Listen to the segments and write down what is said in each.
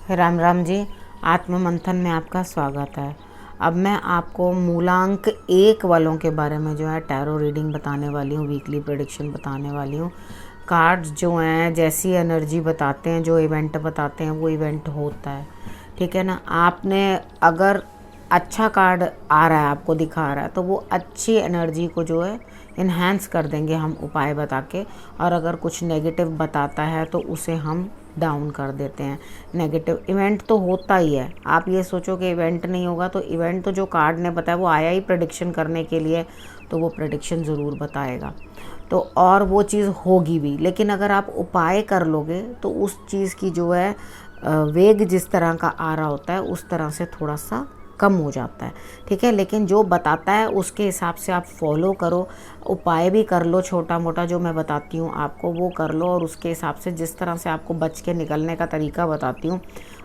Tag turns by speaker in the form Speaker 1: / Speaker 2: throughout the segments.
Speaker 1: राम राम जी। आत्म मंथन में आपका स्वागत है। अब मैं आपको मूलांक 1 वालों के बारे में जो है टैरो रीडिंग बताने वाली हूँ, वीकली प्रेडिक्शन बताने वाली हूँ। कार्ड्स जो हैं जैसी एनर्जी बताते हैं, जो इवेंट बताते हैं वो इवेंट होता है, ठीक है ना। आपने अगर अच्छा कार्ड आ रहा है, आपको दिखा रहा है, तो वो अच्छी एनर्जी को जो है इन्हेंस कर देंगे हम उपाय बता के। और अगर कुछ नेगेटिव बताता है तो उसे हम डाउन कर देते हैं। नेगेटिव इवेंट तो होता ही है। आप ये सोचो कि इवेंट नहीं होगा, तो इवेंट तो जो कार्ड ने बताया वो आया ही प्रेडिक्शन करने के लिए, तो वो प्रेडिक्शन ज़रूर बताएगा। तो और वो चीज़ होगी भी। लेकिन अगर आप उपाय कर लोगे तो उस चीज़ की जो है वेग जिस तरह का आ रहा होता है उस तरह से थोड़ा सा कम हो जाता है, ठीक है। लेकिन जो बताता है उसके हिसाब से आप फॉलो करो, उपाय भी कर लो, छोटा मोटा जो मैं बताती हूँ आपको वो कर लो, और उसके हिसाब से जिस तरह से आपको बच के निकलने का तरीका बताती हूँ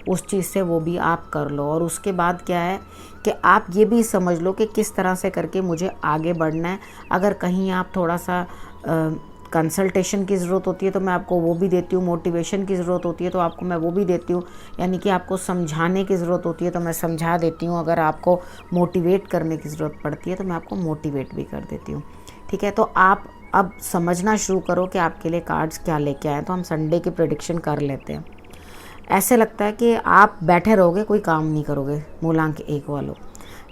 Speaker 1: उस चीज़ से वो भी आप कर लो। और उसके बाद क्या है कि आप ये भी समझ लो कि किस तरह से करके मुझे आगे बढ़ना है। अगर कहीं आप थोड़ा सा कंसल्टेशन की ज़रूरत होती है तो मैं आपको वो भी देती हूँ, मोटिवेशन की ज़रूरत होती है तो आपको मैं वो भी देती हूँ, यानी कि आपको समझाने की ज़रूरत होती है तो मैं समझा देती हूँ। अगर आपको मोटिवेट करने की ज़रूरत पड़ती है तो मैं आपको मोटिवेट भी कर देती हूँ, ठीक है। तो आप अब समझना शुरू करो कि आपके लिए कार्ड्स क्या लेके आए। तो हम संडे की प्रेडिक्शन कर लेते हैं। ऐसे लगता है कि आप बैठे रहोगे, कोई काम नहीं करोगे, मूलांक 1 वालों,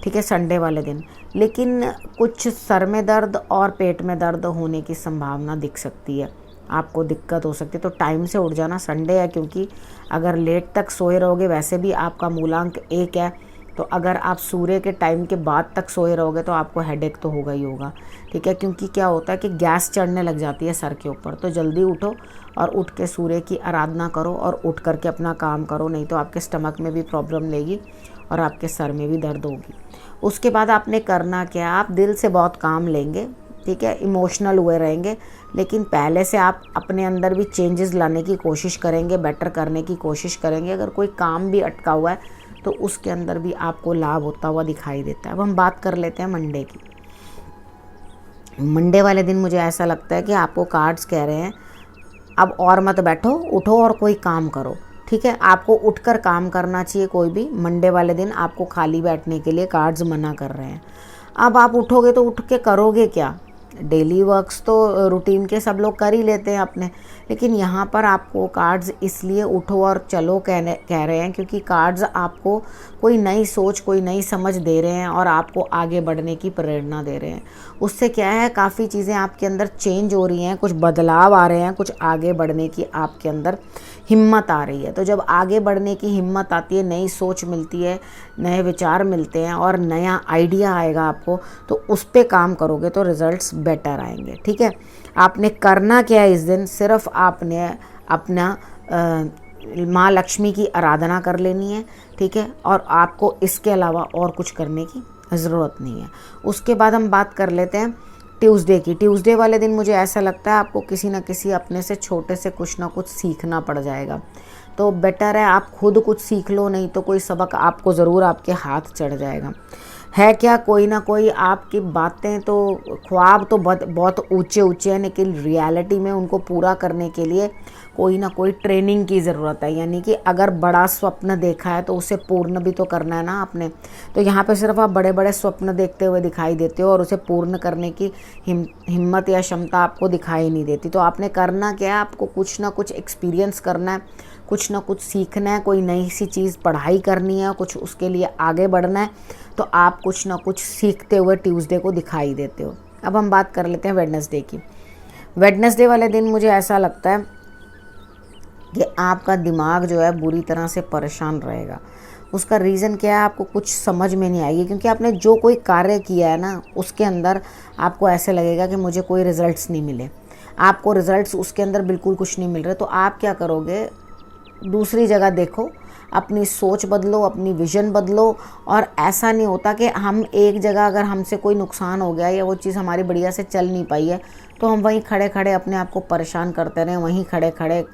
Speaker 1: ठीक है, संडे वाले दिन। लेकिन कुछ सर में दर्द और पेट में दर्द होने की संभावना दिख सकती है, आपको दिक्कत हो सकती है। तो टाइम से उठ जाना, संडे है, क्योंकि अगर लेट तक सोए रहोगे, वैसे भी आपका मूलांक 1 है, तो अगर आप सूर्य के टाइम के बाद तक सोए रहोगे तो आपको हेडेक तो होगा ही होगा, ठीक है। क्योंकि क्या होता है कि गैस चढ़ने लग जाती है सर के ऊपर। तो जल्दी उठो और उठ के सूर्य की आराधना करो और उठ करके अपना काम करो, नहीं तो आपके स्टमक में भी प्रॉब्लम लेगी और आपके सर में भी दर्द होगी। उसके बाद आपने करना क्या, आप दिल से बहुत काम लेंगे, ठीक है, इमोशनल हुए रहेंगे, लेकिन पहले से आप अपने अंदर भी चेंजेस लाने की कोशिश करेंगे, बेटर करने की कोशिश करेंगे। अगर कोई काम भी अटका हुआ है तो उसके अंदर भी आपको लाभ होता हुआ दिखाई देता है। अब हम बात कर लेते हैं मंडे की। मंडे वाले दिन मुझे ऐसा लगता है कि आपको कार्ड्स कह रहे हैं अब और मत बैठो, उठो और कोई काम करो, ठीक है। आपको उठकर काम करना चाहिए। कोई भी मंडे वाले दिन आपको खाली बैठने के लिए कार्ड्स मना कर रहे हैं। अब आप उठोगे तो उठ के करोगे क्या? डेली वर्क्स तो रूटीन के सब लोग कर ही लेते हैं अपने, लेकिन यहाँ पर आपको कार्ड्स इसलिए उठो और चलो कह रहे हैं क्योंकि कार्ड्स आपको कोई नई सोच, कोई नई समझ दे रहे हैं और आपको आगे बढ़ने की प्रेरणा दे रहे हैं। उससे क्या है, काफ़ी चीज़ें आपके अंदर चेंज हो रही हैं, कुछ बदलाव आ रहे हैं, कुछ आगे बढ़ने की आपके अंदर हिम्मत आ रही है। तो जब आगे बढ़ने की हिम्मत आती है, नई सोच मिलती है, नए विचार मिलते हैं और नया आइडिया आएगा आपको, तो उस पे काम करोगे तो रिजल्ट्स बेटर आएंगे, ठीक है। आपने करना क्या है इस दिन, सिर्फ आपने अपना माँ लक्ष्मी की आराधना कर लेनी है, ठीक है। और आपको इसके अलावा और कुछ करने की ज़रूरत नहीं है। उसके बाद हम बात कर लेते हैं ट्यूसडे की। ट्यूसडे वाले दिन मुझे ऐसा लगता है आपको किसी न किसी अपने से छोटे से कुछ ना कुछ सीखना पड़ जाएगा। तो बेटर है आप खुद कुछ सीख लो, नहीं तो कोई सबक आपको ज़रूर आपके हाथ चढ़ जाएगा। है क्या, कोई ना कोई आपकी बातें तो, ख्वाब तो बहुत ऊंचे ऊंचे हैं, लेकिन रियलिटी में उनको पूरा करने के लिए कोई ना कोई ट्रेनिंग की ज़रूरत है। यानी कि अगर बड़ा स्वप्न देखा है तो उसे पूर्ण भी तो करना है ना आपने। तो यहाँ पे सिर्फ आप बड़े बड़े स्वप्न देखते हुए दिखाई देते हो और उसे पूर्ण करने की हिम्मत या क्षमता आपको दिखाई नहीं देती। तो आपने करना क्या है, आपको कुछ ना कुछ एक्सपीरियंस करना है, कुछ ना कुछ सीखना है, कोई नई सी चीज़ पढ़ाई करनी है, कुछ उसके लिए आगे बढ़ना है। तो आप कुछ ना कुछ सीखते हुए ट्यूसडे को दिखाई देते हो। अब हम बात कर लेते हैं वेडनेसडे की। वेडनेसडे वाले दिन मुझे ऐसा लगता है कि आपका दिमाग जो है बुरी तरह से परेशान रहेगा। उसका रीज़न क्या है, आपको कुछ समझ में नहीं आएगी, क्योंकि आपने जो कोई कार्य किया है ना उसके अंदर आपको ऐसे लगेगा कि मुझे कोई रिज़ल्ट्स नहीं मिले। आपको रिज़ल्ट्स उसके अंदर बिल्कुल कुछ नहीं मिल रहे। तो आप क्या करोगे, दूसरी जगह देखो, अपनी सोच बदलो, अपनी विज़न बदलो। और ऐसा नहीं होता कि हम एक जगह, अगर हमसे कोई नुकसान हो गया या वो चीज़ हमारी बढ़िया से चल नहीं पाई है तो हम वहीं खड़े खड़े अपने आप को परेशान करते रहें, वहीं खड़े खड़े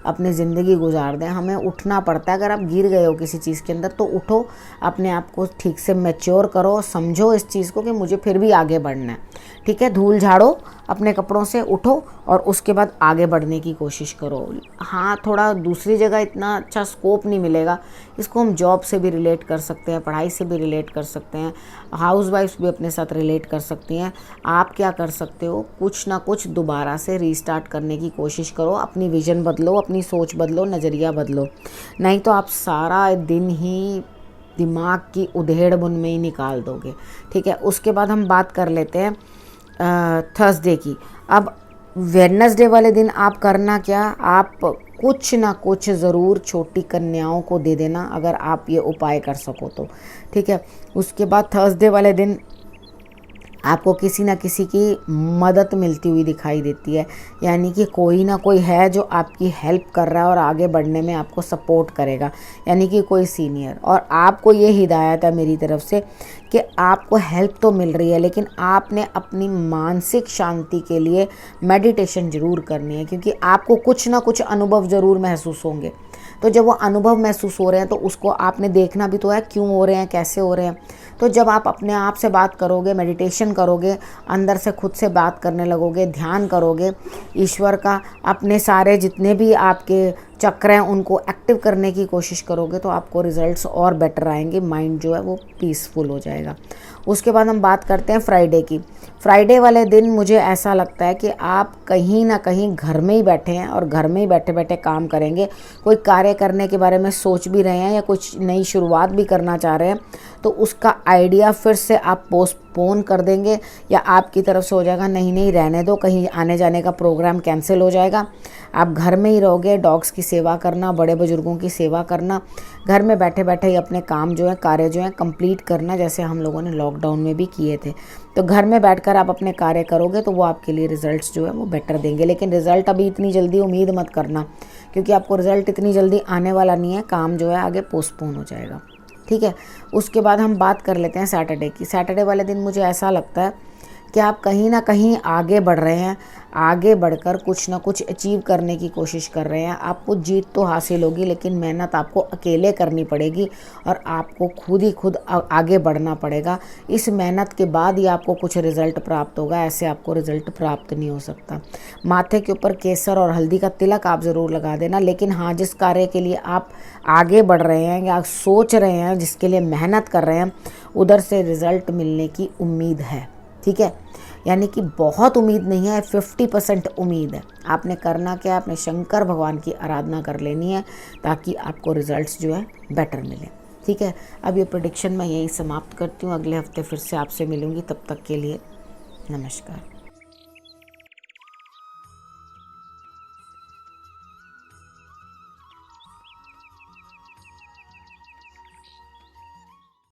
Speaker 1: अपनी ज़िंदगी गुजार दें। हमें उठना पड़ता है। अगर आप गिर गए हो किसी चीज़ के अंदर तो उठो, अपने आप को ठीक से मैच्योर करो, समझो इस चीज़ को कि मुझे फिर भी आगे बढ़ना है, ठीक है, धूल झाड़ो अपने कपड़ों से, उठो और उसके बाद आगे बढ़ने की कोशिश करो। हाँ, थोड़ा दूसरी जगह इतना अच्छा स्कोप नहीं मिलेगा, इसको हम जॉब से भी रिलेट कर सकते हैं, पढ़ाई से भी रिलेट कर सकते हैं, हाउसवाइफ्स भी अपने साथ रिलेट कर सकती हैं। आप क्या कर सकते हो, कुछ ना कुछ दोबारा से रीस्टार्ट करने की कोशिश करो, अपनी विज़न बदलो, अपनी सोच बदलो, नज़रिया बदलो, नहीं तो आप सारा दिन ही दिमाग की उधेड़ बुन में ही निकाल दोगे। ठीक है, उसके बाद हम बात कर लेते हैं थर्सडे की। अब वेडनेसडे वाले दिन आप करना क्या, आप कुछ ना कुछ ज़रूर छोटी कन्याओं को दे देना, अगर आप ये उपाय कर सको तो। ठीक है, उसके बाद थर्सडे वाले दिन आपको किसी ना किसी की मदद मिलती हुई दिखाई देती है, यानी कि कोई ना कोई है जो आपकी हेल्प कर रहा है और आगे बढ़ने में आपको सपोर्ट करेगा, यानी कि कोई सीनियर। और आपको ये हिदायत है मेरी तरफ से कि आपको हेल्प तो मिल रही है, लेकिन आपने अपनी मानसिक शांति के लिए मेडिटेशन ज़रूर करनी है, क्योंकि आपको कुछ ना कुछ अनुभव ज़रूर महसूस होंगे। तो जब वो अनुभव महसूस हो रहे हैं तो उसको आपने देखना भी तो है, क्यों हो रहे हैं, कैसे हो रहे हैं। तो जब आप अपने आप से बात करोगे, मेडिटेशन करोगे, अंदर से खुद से बात करने लगोगे, ध्यान करोगे ईश्वर का, अपने सारे जितने भी आपके चक्र हैं उनको एक्टिव करने की कोशिश करोगे, तो आपको रिजल्ट्स और बेटर आएंगे, माइंड जो है वो पीसफुल हो जाएगा। उसके बाद हम बात करते हैं फ्राइडे की। फ्राइडे वाले दिन मुझे ऐसा लगता है कि आप कहीं ना कहीं घर में ही बैठे हैं और घर में ही बैठे बैठे काम करेंगे, कोई कार्य करने के बारे में सोच भी रहे हैं या कुछ नई शुरुआत भी करना चाह रहे हैं, तो उसका आइडिया फिर से आप पोस्टपोन कर देंगे, या आपकी तरफ से हो जाएगा नहीं नहीं रहने दो, कहीं आने जाने का प्रोग्राम कैंसिल हो जाएगा। आप घर में ही रहोगे, डॉग्स की सेवा करना, बड़े बुजुर्गों की सेवा करना, घर में बैठे बैठे ही अपने काम जो है, कार्य जो है कंप्लीट करना, जैसे हम लोगों ने लॉकडाउन में भी किए थे। तो घर में बैठकर आप अपने कार्य करोगे तो वो आपके लिए रिजल्ट्स जो है वो बेटर देंगे। लेकिन रिज़ल्ट अभी इतनी जल्दी उम्मीद मत करना, क्योंकि आपको रिज़ल्ट इतनी जल्दी आने वाला नहीं है, काम जो है आगे पोस्टपोन हो जाएगा। ठीक है, उसके बाद हम बात कर लेते हैं सैटरडे की। सैटरडे वाले दिन मुझे ऐसा लगता है कि आप कहीं ना कहीं आगे बढ़ रहे हैं, आगे बढ़कर कुछ ना कुछ अचीव करने की कोशिश कर रहे हैं। आपको जीत तो हासिल होगी, लेकिन मेहनत आपको अकेले करनी पड़ेगी और आपको खुद ही खुद आगे बढ़ना पड़ेगा। इस मेहनत के बाद ही आपको कुछ रिज़ल्ट प्राप्त होगा, ऐसे आपको रिज़ल्ट प्राप्त नहीं हो सकता। माथे के ऊपर केसर और हल्दी का तिलक आप ज़रूर लगा देना, लेकिन हाँ, जिस कार्य के लिए आप आगे बढ़ रहे हैं या सोच रहे हैं, जिसके लिए मेहनत कर रहे हैं, उधर से रिज़ल्ट मिलने की उम्मीद है। ठीक है, यानी कि बहुत उम्मीद नहीं है, 50% उम्मीद है। आपने करना क्या है, अपने शंकर भगवान की आराधना कर लेनी है, ताकि आपको रिजल्ट्स जो है बेटर मिले। ठीक है, अब ये प्रेडिक्शन मैं यहीं समाप्त करती हूँ, अगले हफ्ते फिर से आपसे मिलूँगी, तब तक के लिए नमस्कार।